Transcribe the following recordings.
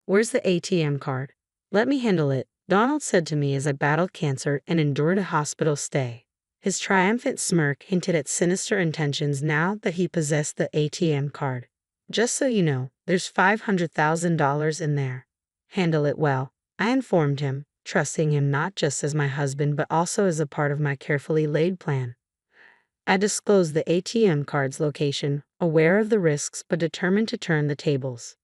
Where's the ATM card? Let me handle it, Donald said to me as I battled cancer and endured a hospital stay. His triumphant smirk hinted at sinister intentions now that he possessed the ATM card. Just so you know, there's $500,000 in there. Handle it well, I informed him, trusting him not just as my husband but also as a part of my carefully laid plan. I disclosed the ATM card's location, aware of the risks but determined to turn the tables.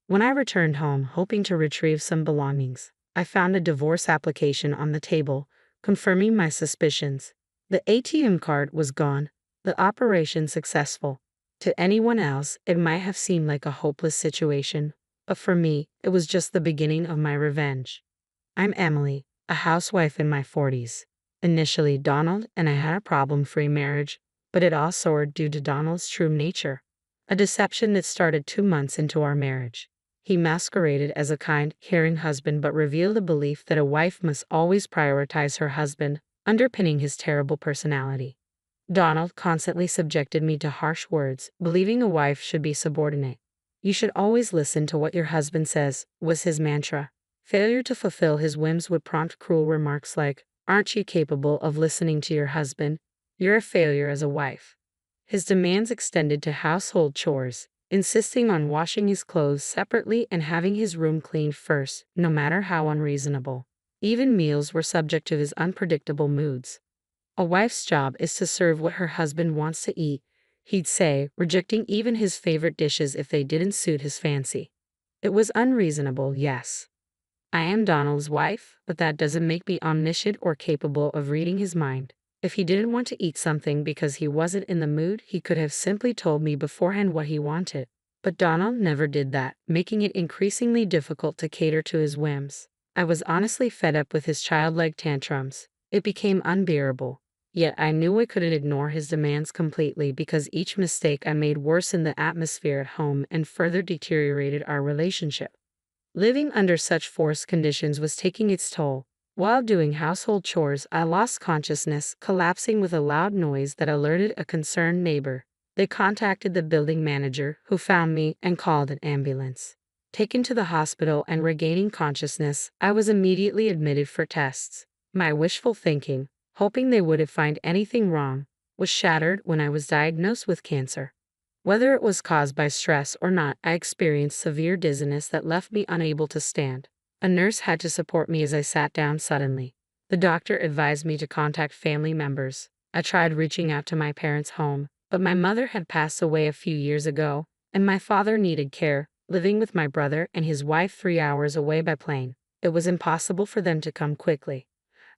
When I returned home, hoping to retrieve some belongings, I found a divorce application on the table, confirming my suspicions. The ATM card was gone, the operation successful. To anyone else, it might have seemed like a hopeless situation, but for me, it was just the beginning of my revenge. I'm Emily, a housewife in my 40s. Initially, Donald and I had a problem-free marriage, but it all soared due to Donald's true nature. A deception that started 2 months into our marriage. He masqueraded as a kind, caring husband but revealed a belief that a wife must always prioritize her husband, underpinning his terrible personality. Donald constantly subjected me to harsh words, believing a wife should be subordinate. You should always listen to what your husband says, was his mantra. Failure to fulfill his whims would prompt cruel remarks like, "Aren't you capable of listening to your husband? You're a failure as a wife." His demands extended to household chores, insisting on washing his clothes separately and having his room cleaned first, no matter how unreasonable. Even meals were subject to his unpredictable moods. A wife's job is to serve what her husband wants to eat, he'd say, rejecting even his favorite dishes if they didn't suit his fancy. It was unreasonable, yes. I am Donald's wife, but that doesn't make me omniscient or capable of reading his mind. If he didn't want to eat something because he wasn't in the mood, he could have simply told me beforehand what he wanted. But Donald never did that, making it increasingly difficult to cater to his whims. I was honestly fed up with his childlike tantrums. It became unbearable. Yet I knew I couldn't ignore his demands completely because each mistake I made worsened the atmosphere at home and further deteriorated our relationship. Living under such forced conditions was taking its toll. While doing household chores, I lost consciousness, collapsing with a loud noise that alerted a concerned neighbor. They contacted the building manager, who found me and called an ambulance. Taken to the hospital and regaining consciousness, I was immediately admitted for tests. My wishful thinking, hoping they wouldn't find anything wrong, was shattered when I was diagnosed with cancer. Whether it was caused by stress or not, I experienced severe dizziness that left me unable to stand. A nurse had to support me as I sat down suddenly. The doctor advised me to contact family members. I tried reaching out to my parents' home, but my mother had passed away a few years ago, and my father needed care, living with my brother and his wife 3 hours away by plane. It was impossible for them to come quickly.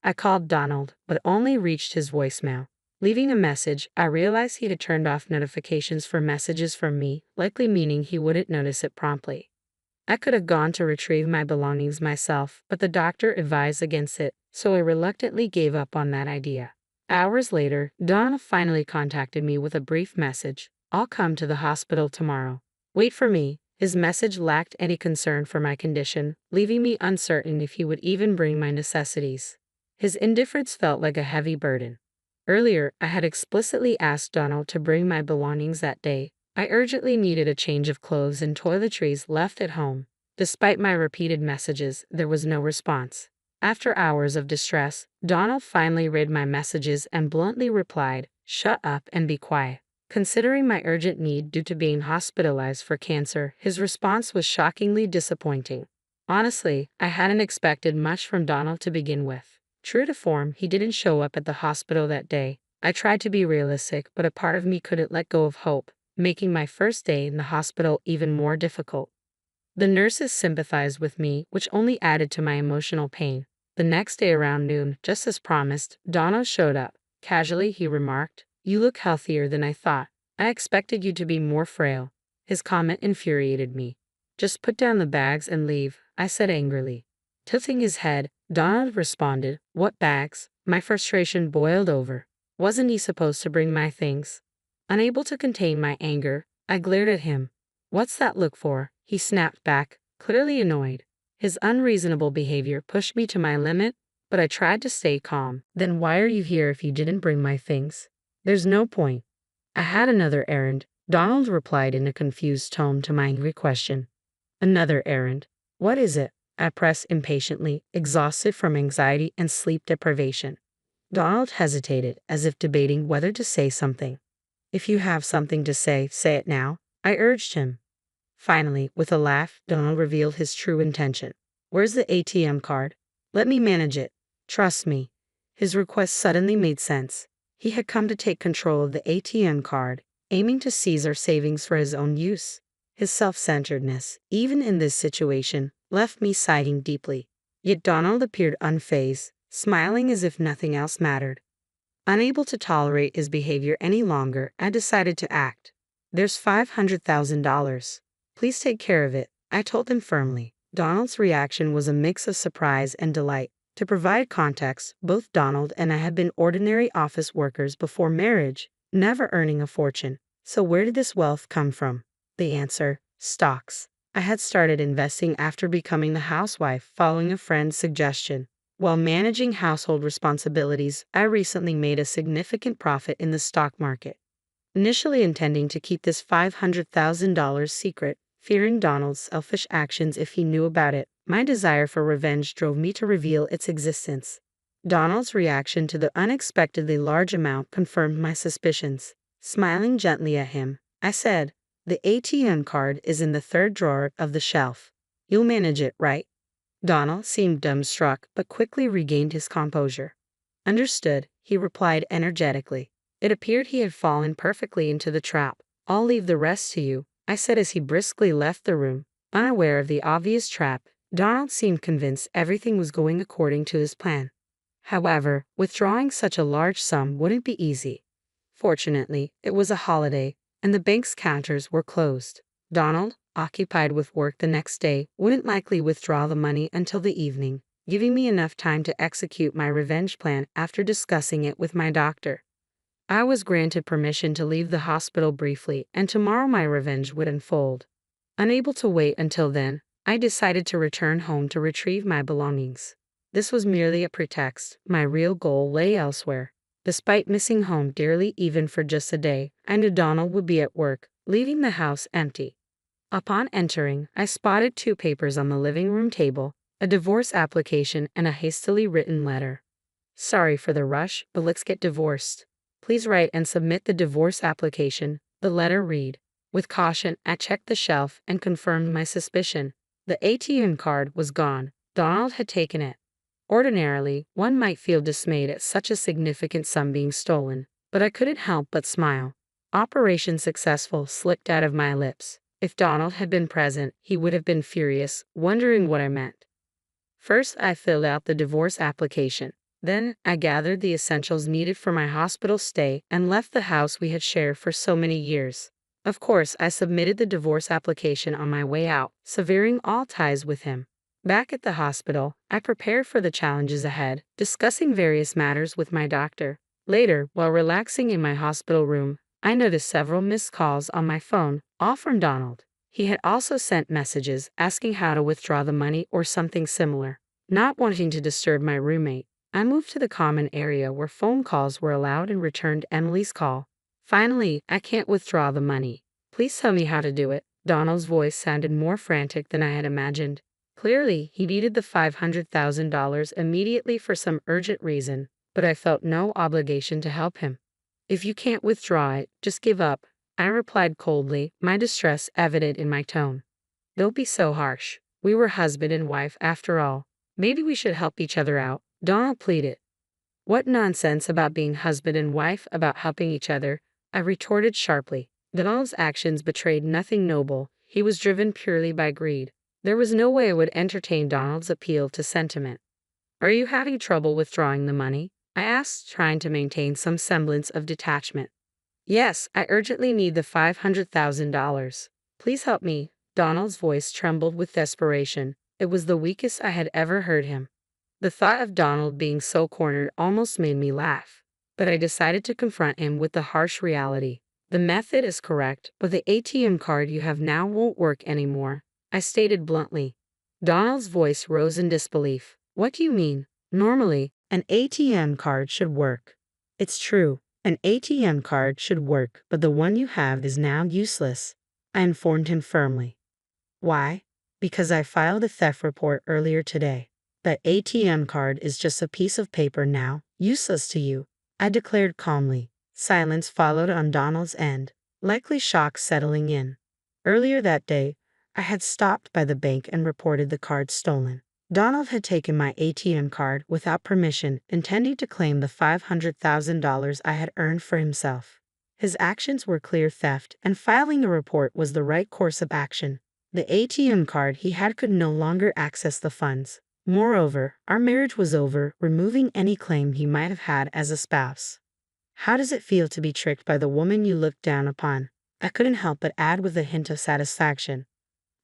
I called Donald, but only reached his voicemail. Leaving a message, I realized he had turned off notifications for messages from me, likely meaning he wouldn't notice it promptly. I could have gone to retrieve my belongings myself, but the doctor advised against it, so I reluctantly gave up on that idea. Hours later, Donald finally contacted me with a brief message. "I'll come to the hospital tomorrow. Wait for me." His message lacked any concern for my condition, leaving me uncertain if he would even bring my necessities. His indifference felt like a heavy burden. Earlier, I had explicitly asked Donald to bring my belongings that day. I urgently needed a change of clothes and toiletries left at home. Despite my repeated messages, there was no response. After hours of distress, Donald finally read my messages and bluntly replied, "Shut up and be quiet." Considering my urgent need due to being hospitalized for cancer, his response was shockingly disappointing. Honestly, I hadn't expected much from Donald to begin with. True to form, he didn't show up at the hospital that day. I tried to be realistic, but a part of me couldn't let go of hope, making my first day in the hospital even more difficult. The nurses sympathized with me, which only added to my emotional pain. The next day around noon, just as promised, Donald showed up. Casually, he remarked, "You look healthier than I thought. I expected you to be more frail." His comment infuriated me. "Just put down the bags and leave," I said angrily. Tilting his head, Donald responded, "What bags?" My frustration boiled over. Wasn't he supposed to bring my things? Unable to contain my anger, I glared at him. "What's that look for?" he snapped back, clearly annoyed. His unreasonable behavior pushed me to my limit, but I tried to stay calm. "Then why are you here if you didn't bring my things?" "There's no point." "I had another errand," Donald replied in a confused tone to my angry question. "Another errand?" What is it? I pressed impatiently, exhausted from anxiety and sleep deprivation. Donald hesitated, as if debating whether to say something. If you have something to say it now, I urged him. Finally, with a laugh, Donald revealed his true intention. Where's the ATM card? Let me manage it. Trust me. His request suddenly made sense. He had come to take control of the ATM card, aiming to seize our savings for his own use. His self-centeredness, even in this situation, left me sighing deeply. Yet Donald appeared unfazed, smiling as if nothing else mattered. Unable to tolerate his behavior any longer, I decided to act. There's $500,000. Please take care of it, I told him firmly. Donald's reaction was a mix of surprise and delight. To provide context, both Donald and I had been ordinary office workers before marriage, never earning a fortune. So where did this wealth come from? The answer: stocks. I had started investing after becoming the housewife following a friend's suggestion. While managing household responsibilities, I recently made a significant profit in the stock market. Initially intending to keep this $500,000 secret, fearing Donald's selfish actions if he knew about it, my desire for revenge drove me to reveal its existence. Donald's reaction to the unexpectedly large amount confirmed my suspicions. Smiling gently at him, I said, "The ATM card is in the third drawer of the shelf. You'll manage it, right?" Donald seemed dumbstruck but quickly regained his composure. "Understood," he replied energetically. It appeared he had fallen perfectly into the trap. "I'll leave the rest to you," I said as he briskly left the room. Unaware of the obvious trap, Donald seemed convinced everything was going according to his plan. However, withdrawing such a large sum wouldn't be easy. Fortunately, it was a holiday, and the bank's counters were closed. Donald, occupied with work the next day, wouldn't likely withdraw the money until the evening, giving me enough time to execute my revenge plan after discussing it with my doctor. I was granted permission to leave the hospital briefly, and tomorrow my revenge would unfold. Unable to wait until then, I decided to return home to retrieve my belongings. This was merely a pretext. My real goal lay elsewhere. Despite missing home dearly even for just a day, I knew Donald would be at work, leaving the house empty. Upon entering, I spotted two papers on the living room table, a divorce application and a hastily written letter. "Sorry for the rush, but let's get divorced. Please write and submit the divorce application," the letter read. With caution, I checked the shelf and confirmed my suspicion. The ATM card was gone. Donald had taken it. Ordinarily, one might feel dismayed at such a significant sum being stolen, but I couldn't help but smile. "Operation successful" slipped out of my lips. If Donald had been present, he would have been furious, wondering what I meant. First, I filled out the divorce application. Then, I gathered the essentials needed for my hospital stay and left the house we had shared for so many years. Of course, I submitted the divorce application on my way out, severing all ties with him. Back at the hospital, I prepared for the challenges ahead, discussing various matters with my doctor. Later, while relaxing in my hospital room, I noticed several missed calls on my phone, all from Donald. He had also sent messages asking how to withdraw the money or something similar. Not wanting to disturb my roommate, I moved to the common area where phone calls were allowed and returned Emily's call. "Finally, I can't withdraw the money. Please tell me how to do it." Donald's voice sounded more frantic than I had imagined. Clearly, he needed the $500,000 immediately for some urgent reason, but I felt no obligation to help him. "If you can't withdraw it, just give up," I replied coldly, my distress evident in my tone. "Don't be so harsh. We were husband and wife after all. Maybe we should help each other out," Donald pleaded. "What nonsense about being husband and wife, about helping each other," I retorted sharply. Donald's actions betrayed nothing noble. He was driven purely by greed. There was no way I would entertain Donald's appeal to sentiment. "Are you having trouble withdrawing the money?" I asked, trying to maintain some semblance of detachment. "Yes, I urgently need the $500,000. Please help me." Donald's voice trembled with desperation. It was the weakest I had ever heard him. The thought of Donald being so cornered almost made me laugh. But I decided to confront him with the harsh reality. "The method is correct, but the ATM card you have now won't work anymore," I stated bluntly. Donald's voice rose in disbelief. "What do you mean? Normally, an ATM card should work." "It's true. An ATM card should work, but the one you have is now useless," I informed him firmly. "Why?" Because I filed a theft report earlier today. That ATM card is just a piece of paper now, useless to you, I declared calmly. Silence followed on Donald's end, likely shock settling in. Earlier that day, I had stopped by the bank and reported the card stolen. Donald had taken my ATM card without permission, intending to claim the $500,000 I had earned for himself. His actions were clear theft, and filing a report was the right course of action. The ATM card he had could no longer access the funds. Moreover, our marriage was over, removing any claim he might have had as a spouse. How does it feel to be tricked by the woman you looked down upon? I couldn't help but add with a hint of satisfaction.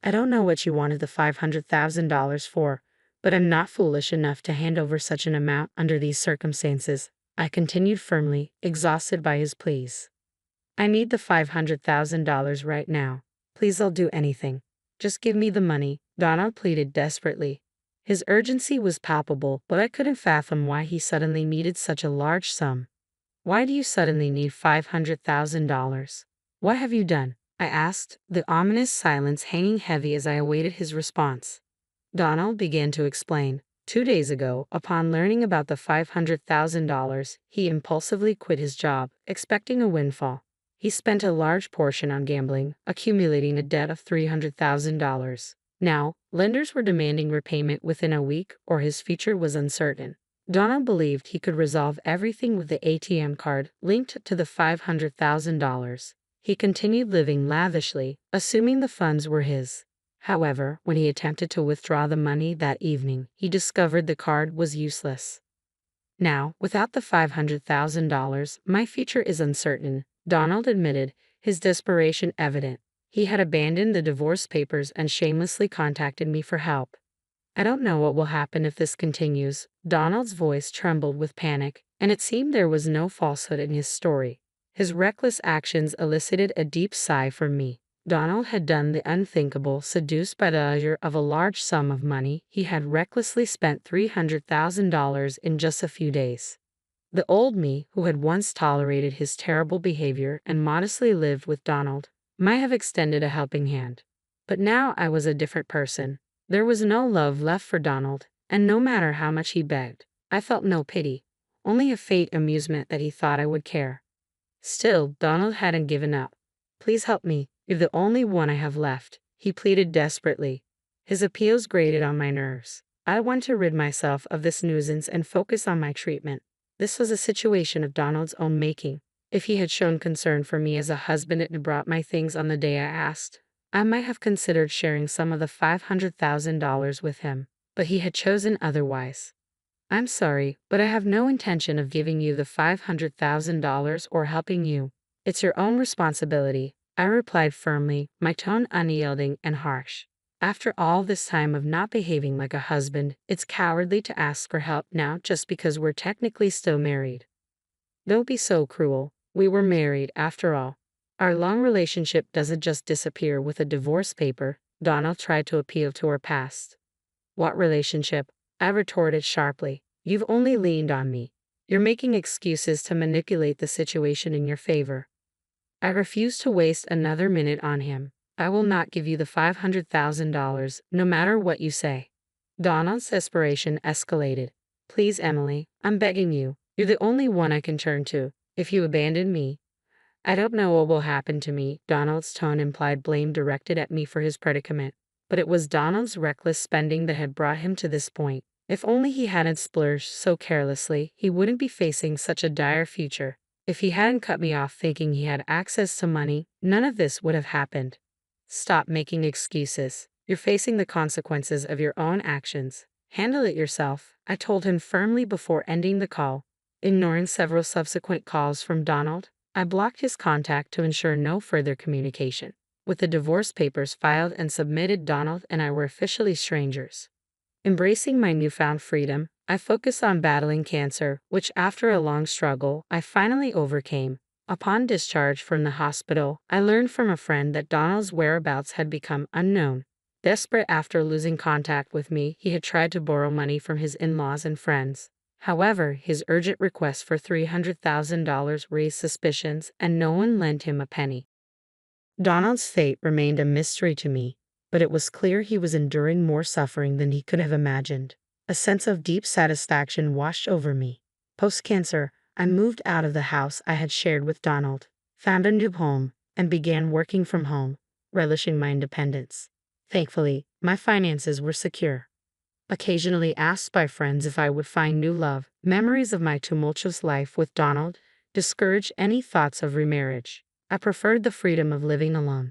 I don't know what you wanted the $500,000 for, but I'm not foolish enough to hand over such an amount under these circumstances, I continued firmly, exhausted by his pleas. I need the $500,000 right now. Please, I'll do anything. Just give me the money, Donald pleaded desperately. His urgency was palpable, but I couldn't fathom why he suddenly needed such a large sum. Why do you suddenly need $500,000? What have you done? I asked, the ominous silence hanging heavy as I awaited his response. Donald began to explain. 2 days ago, upon learning about the $500,000, he impulsively quit his job, expecting a windfall. He spent a large portion on gambling, accumulating a debt of $300,000. Now, lenders were demanding repayment within a week, or his future was uncertain. Donald believed he could resolve everything with the ATM card linked to the $500,000. He continued living lavishly, assuming the funds were his. However, when he attempted to withdraw the money that evening, he discovered the card was useless. Now, without the $500,000, my future is uncertain, Donald admitted, his desperation evident. He had abandoned the divorce papers and shamelessly contacted me for help. I don't know what will happen if this continues. Donald's voice trembled with panic, and it seemed there was no falsehood in his story. His reckless actions elicited a deep sigh from me. Donald had done the unthinkable. Seduced by the allure of a large sum of money, he had recklessly spent $300,000 in just a few days. The old me, who had once tolerated his terrible behavior and modestly lived with Donald, might have extended a helping hand. But now I was a different person. There was no love left for Donald, and no matter how much he begged, I felt no pity, only a faint amusement that he thought I would care. Still, Donald hadn't given up. Please help me, you're the only one I have left, he pleaded desperately. His appeals grated on my nerves. I want to rid myself of this nuisance and focus on my treatment. This was a situation of Donald's own making. If he had shown concern for me as a husband and brought my things on the day I asked, I might have considered sharing some of the $500,000 with him, but he had chosen otherwise. I'm sorry, but I have no intention of giving you the $500,000 or helping you. It's your own responsibility, I replied firmly, my tone unyielding and harsh. After all this time of not behaving like a husband, it's cowardly to ask for help now just because we're technically still married. Don't be so cruel. We were married, after all. Our long relationship doesn't just disappear with a divorce paper. Donald tried to appeal to her past. What relationship? I retorted sharply. You've only leaned on me. You're making excuses to manipulate the situation in your favor. I refuse to waste another minute on him. I will not give you the $500,000, no matter what you say. Donald's desperation escalated. Please, Emily, I'm begging you. You're the only one I can turn to. If you abandon me, I don't know what will happen to me. Donald's tone implied blame directed at me for his predicament. But it was Donald's reckless spending that had brought him to this point. If only he hadn't splurged so carelessly, he wouldn't be facing such a dire future. If he hadn't cut me off thinking he had access to money, none of this would have happened. Stop making excuses. You're facing the consequences of your own actions. Handle it yourself, I told him firmly before ending the call. Ignoring several subsequent calls from Donald, I blocked his contact to ensure no further communication. With the divorce papers filed and submitted, Donald and I were officially strangers. Embracing my newfound freedom, I focused on battling cancer, which after a long struggle, I finally overcame. Upon discharge from the hospital, I learned from a friend that Donald's whereabouts had become unknown. Desperate after losing contact with me, he had tried to borrow money from his in-laws and friends. However, his urgent request for $300,000 raised suspicions, and no one lent him a penny. Donald's fate remained a mystery to me, but it was clear he was enduring more suffering than he could have imagined. A sense of deep satisfaction washed over me. Post-cancer, I moved out of the house I had shared with Donald, found a new home, and began working from home, relishing my independence. Thankfully, my finances were secure. Occasionally asked by friends if I would find new love, memories of my tumultuous life with Donald discouraged any thoughts of remarriage. I preferred the freedom of living alone.